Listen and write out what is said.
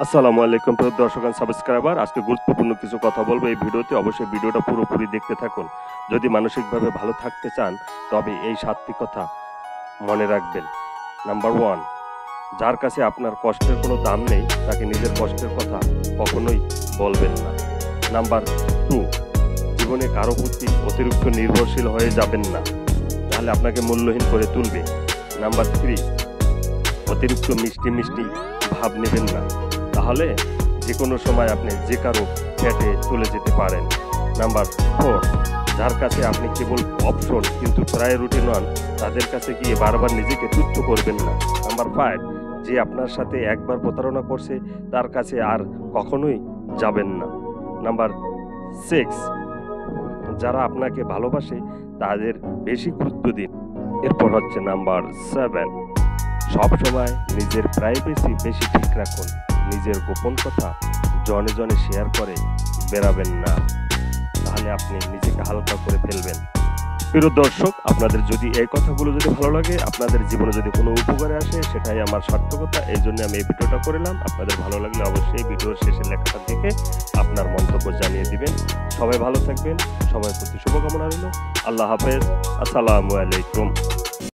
আসসালামু আলাইকুম প্রিয় দর্শক এন্ড সাবস্ক্রাইবার। আজকে গুরুত্বপূর্ণ কিছু কথা বলবো এই ভিডিওতে। অবশ্যই ভিডিওটা পুরোপুরি দেখতে থাকুন। যদি মানসিকভাবে ভালো থাকতে চান তবে এই 7টি কথা মনে রাখবেন। নাম্বার 1, যার কাছে আপনার কষ্টের কোনো দাম নেই তাকে নিজের কষ্টের কথা কখনোই বলবেন না। নাম্বার 2, জীবনে কারো প্রতি অতিরিক্ত নির্ভরশীল হয়ে যাবেন না, তাহলে আপনাকে মূল্যহীন করে তুলবে। নাম্বার 3, অতিরিক্ত মিষ্টি ভাব নেবেন না, তাহলে যে কোনো সময় আপনি যে কারো পেটে চলে যেতে পারেন। নাম্বার 4, যার কাছে আপনি কেবল অপশন কিন্তু প্রায়োরিটি নন, তাদের কাছে গিয়ে বারবার নিজেকে তুচ্ছ করবেন না। নাম্বার 5, যে আপনার সাথে একবার প্রতারণা করছে তার কাছে আর কখনোই যাবেন না। নাম্বার 6, যারা আপনাকে ভালোবাসে তাদের বেশি গুরুত্ব দিন। এরপর হচ্ছে নাম্বার 7, সব সময় নিজের প্রাইভেসি বেশি ঠিক রাখুন। নিজের গোপন কথা জনে জনে শেয়ার করে বেরাবেন না, তাহলে আপনি নিজেকে হালকা করে ফেলবেন। প্রিয় দর্শক, আপনাদের যদি এই কথাগুলো যদি ভালো লাগে, আপনাদের জীবনে যদি কোনো উপকারে আসে, সেটাই আমার সার্থকতা। এই জন্য আমি এই ভিডিওটা করলাম। আপনাদের ভালো লাগলে অবশ্যই ভিডিওর শেষে লেখাটা দেখে আপনার মন্তব্য জানিয়ে দিবেন। সবাই ভালো থাকবেন, সবার প্রতি শুভকামনা রইল। আল্লাহ হাফেজ, আসসালামু আলাইকুম।